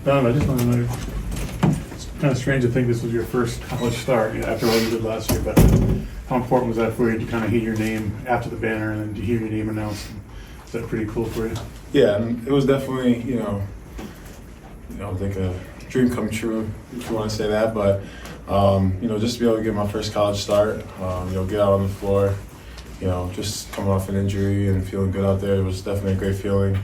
Don, I just want to know, it's kind of strange to think this was your first college start after what you did last year, but how important was that for you to kind of hear your name after the banner and then to hear your name announced? Is that pretty cool for you? Yeah, and it was definitely, like a dream come true, if you want to say that. But, just to be able to get my first college start, get out on the floor, just coming off an injury and feeling good out there, it was definitely a great feeling.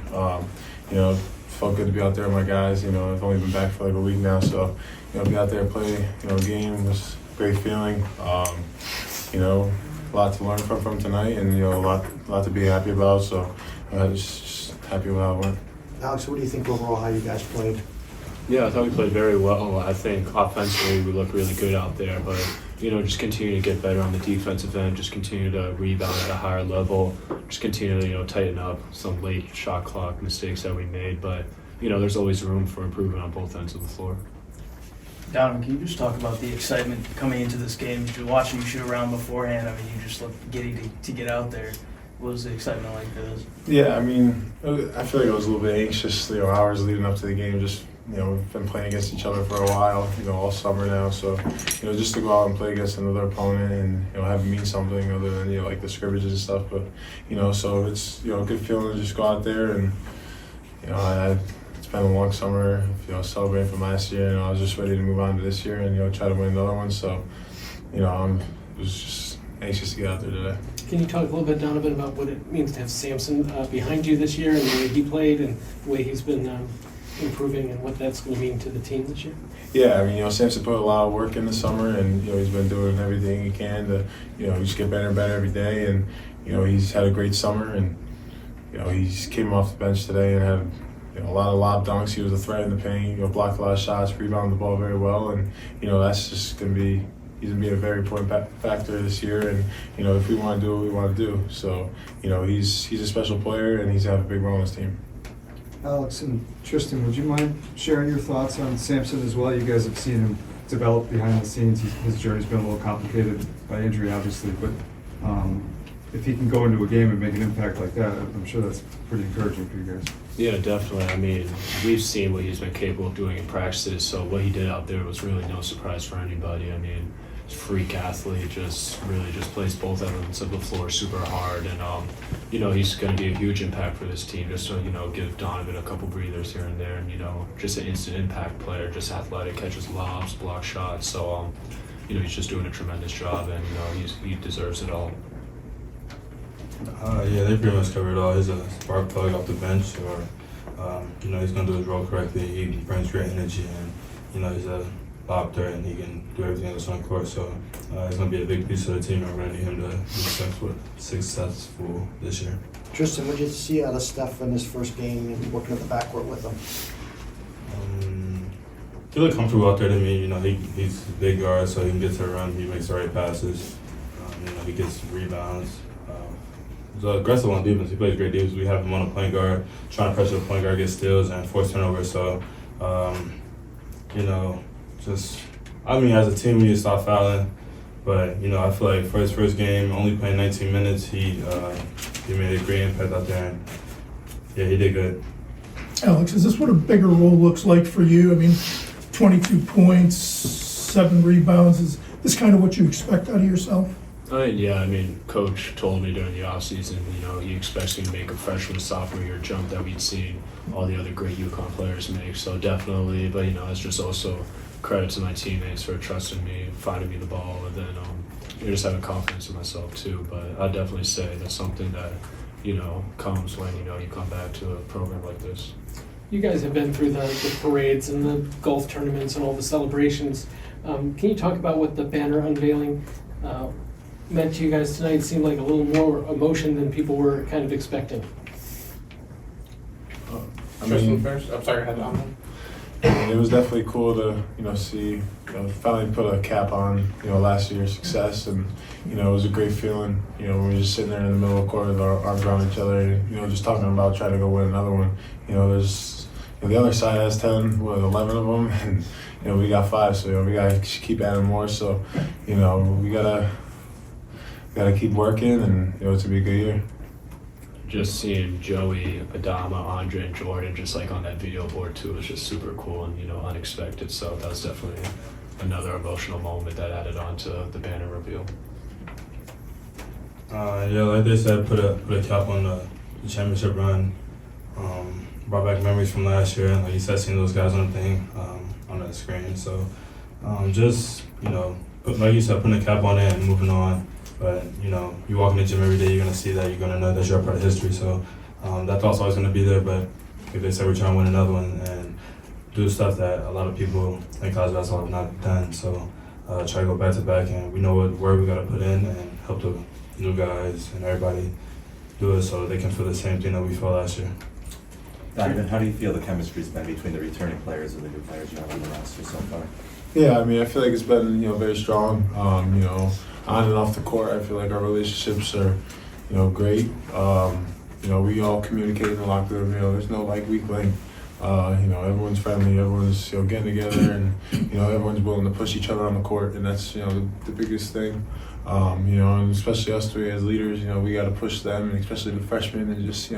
Felt good to be out there with my guys. I've only been back for like a week now, so, be out there and play, a game was a great feeling. A lot to learn from tonight and, a lot to be happy about. So, just happy with how it went. Alex, what do you think overall how you guys played? Yeah, I thought we played very well. I think offensively we looked really good out there, but just continue to get better on the defensive end, just continue to rebound at a higher level, just continue to tighten up some late shot clock mistakes that we made. But there's always room for improvement on both ends of the floor. Donovan, can you just talk about the excitement coming into this game? You're watching you shoot around beforehand. I mean, you just looked giddy to get out there. What was the excitement like for this? Yeah, I feel like I was a little bit anxious, hours leading up to the game. Just, we've been playing against each other for a while, all summer now. So, just to go out and play against another opponent and, have it mean something other than, like the scrimmages and stuff. But, so it's, a good feeling to just go out there and, it's been a long summer, celebrating from last year, and I was just ready to move on to this year and, try to win another one. So, I was just anxious to get out there today. Can you talk a little bit, Donovan, about what it means to have Samson behind you this year and the way he played and the way he's been improving and what that's going to mean to the team this year? Yeah, Samson put a lot of work in the summer and, he's been doing everything he can to, just get better and better every day. And, he's had a great summer and, he came off the bench today and had, a lot of lob dunks. He was a threat in the paint, blocked a lot of shots, rebounded the ball very well. And, that's just going to be, he's going to be a very important factor this year, and if we want to do what we want to do, so he's a special player and he's going to have a big role on this team. Alex and Tristen, would you mind sharing your thoughts on Samson as well? You guys have seen him develop behind the scenes. His journey's been a little complicated by injury, obviously, but if he can go into a game and make an impact like that, I'm sure that's pretty encouraging for you guys. Yeah, definitely. We've seen what he's been capable of doing in practices, so what he did out there was really no surprise for anybody. He's a freak athlete, just plays both ends of the floor super hard, and he's going to be a huge impact for this team. Just to give Donovan a couple breathers here and there, and just an instant impact player, just athletic, catches lobs, block shots. So he's just doing a tremendous job, and he deserves it all. Yeah, they pretty much covered it all. He's a spark plug off the bench, or he's gonna do his role correctly. He brings great energy, and he's a lob threat, and he can do everything else on court. So he's gonna be a big piece of the team, and we're gonna need him to be successful this year. Tristen, what did you see out of Steph in his first game and working at the backcourt with him? He looked comfortable out there to me. He's a big guard, so he can get to the rim. He makes the right passes. He gets rebounds. He's aggressive on defense. He plays great defense. We have him on a point guard, trying to pressure the point guard, get steals, and force turnovers. So, as a team, we need to stop fouling. But, I feel like for his first game, only playing 19 minutes, he made a great impact out there. And, yeah, he did good. Alex, is this what a bigger role looks like for you? 22 points, 7 rebounds. Is this kind of what you expect out of yourself? Coach told me during the offseason, he expects me to make a freshman, sophomore year jump that we'd seen all the other great UConn players make. So definitely, but it's just also credit to my teammates for trusting me, finding me the ball, and then just having confidence in myself too. But I'd definitely say that's something that comes when you come back to a program like this. You guys have been through the parades and the golf tournaments and all the celebrations. Can you talk about what the banner unveiling meant to you guys tonight? It seemed like a little more emotion than people were kind of expecting. First. I'm sorry, It was definitely cool to see finally put a cap on last year's success, and it was a great feeling. We were just sitting there in the middle of the court with our arms around each other, and just talking about trying to go win another one. There's the other side has 10, 11 of them, and we got 5, so we gotta keep adding more. So we gotta keep working, and it's gonna be a good year. just seeing Joey, Adama, Andre, and Jordan just like on that video board too was just super cool and, unexpected. So that was definitely another emotional moment that added on to the banner reveal. Yeah, like they said, put a cap on the championship run. Brought back memories from last year, and like you said, seeing those guys on the thing, on the screen. So just like you said, putting a cap on it and moving on. But you walk in the gym every day, you're gonna see that, you're gonna know that you're a part of history. So that thought's always gonna be there. But like they said, we're trying to win another one and do stuff that a lot of people in college basketball have not done. So try to go back to back, and we know what work we gotta put in and help the new guys and everybody do it so they can feel the same thing that we felt last year. Donovan, how do you feel the chemistry's been between the returning players and the new players you have on the roster so far? Yeah, I mean, I feel like it's been very strong. On and off the court, I feel like our relationships are great. We all communicate in the locker room. There's no weak link. Everyone's friendly. Everyone's getting together, and everyone's willing to push each other on the court, and that's the biggest thing. And especially us three as leaders, we got to push them, and especially the freshmen, and just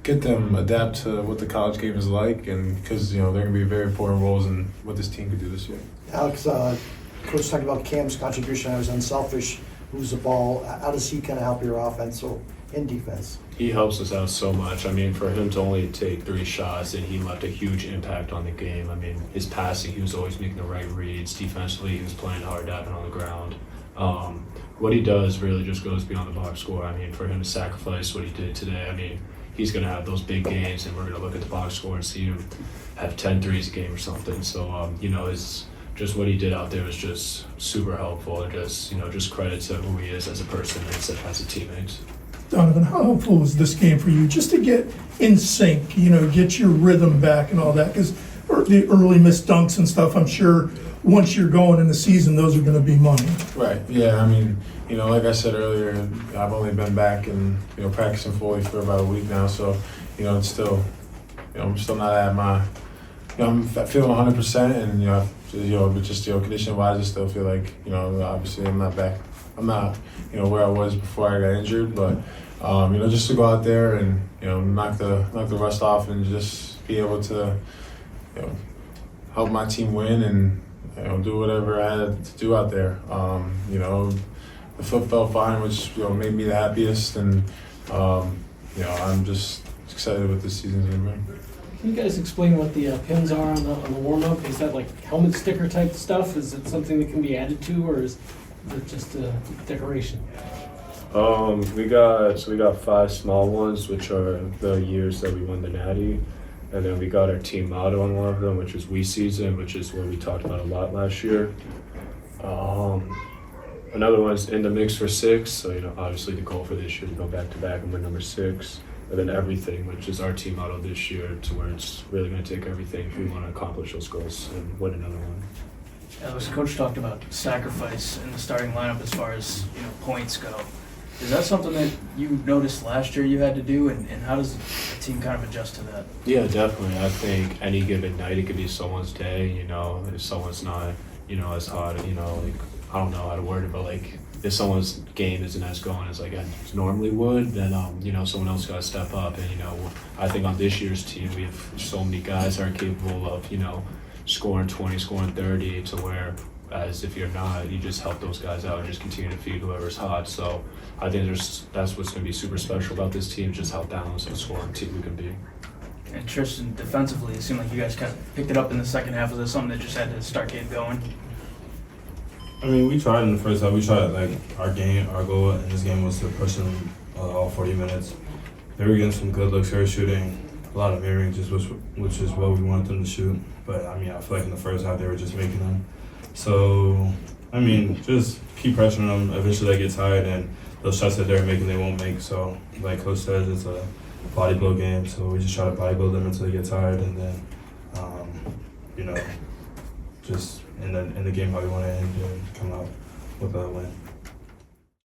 get them adapt to what the college game is like, and because they're going to be very important roles in what this team could do this year. Alex, Coach talked about Cam's contribution. I was unselfish, moves the ball. How does he kind of help your offense or in defense? He helps us out so much. I mean, for him to only take 3 shots and he left a huge impact on the game. I mean, his passing, he was always making the right reads. Defensively, he was playing hard, diving on the ground. What he does really just goes beyond the box score. I mean, for him to sacrifice what he did today, I mean, he's going to have those big games, and we're going to look at the box score and see him have 10 threes a game or something. So, just what he did out there was just super helpful, and just credit to who he is as a person and as a teammate. Donovan, how helpful was this game for you just to get in sync, get your rhythm back and all that? Because the early missed dunks and stuff, I'm sure once you're going in the season, those are going to be money. Right. Yeah. I mean, like I said earlier, I've only been back and practicing fully for about a week now, so it's still, I'm still not at my, I'm feeling 100%, and but just condition wise, I still feel like obviously I'm not back. I'm not where I was before I got injured, but just to go out there and knock the rust off and just be able to help my team win and do whatever I had to do out there. The foot felt fine, which made me the happiest, and I'm just excited what this season's gonna bring. Can you guys explain what the pins are on the warm-up? Is that like helmet sticker type stuff? Is it something that can be added to, or is it just a decoration? We got 5 small ones, which are the years that we won the Natty, and then we got our team motto on one of them, which is "We Season," which is what we talked about a lot last year. Another one's "In the Mix for 6," so obviously the goal for this year to go back to back and win number 6. And then "Everything," which is our team motto this year, to where it's really going to take everything if we want to accomplish those goals and win another one. Alex, Coach talked about sacrifice in the starting lineup as far as points go. Is that something that you noticed last year you had to do, and how does the team kind of adjust to that? Yeah, definitely. I think any given night it could be someone's day. If someone's not as hot, I don't know how to word it, but if someone's game isn't as going as it normally would, then someone else got to step up. And I think on this year's team we have so many guys that are capable of scoring 20, scoring 30, to where as if you're not, you just help those guys out and just continue to feed whoever's hot. So I think that's what's going to be super special about this team, just how balanced of a scoring team we can be. And Tristen, defensively, it seemed like you guys kind of picked it up in the second half. Was this something that just had to start getting going? I mean, we tried in the first half. We tried our goal in this game was to push them all 40 minutes. They were getting some good looks. They were shooting a lot of mid-ranges, which is what we wanted them to shoot. But I mean, I feel like in the first half they were just making them. So I mean, just keep pressuring them. Eventually they get tired, and those shots that they're making they won't make. So like Coach says, it's a body blow game. So we just try to body blow them until they get tired, and then just in the game how we want to end and come out with a win.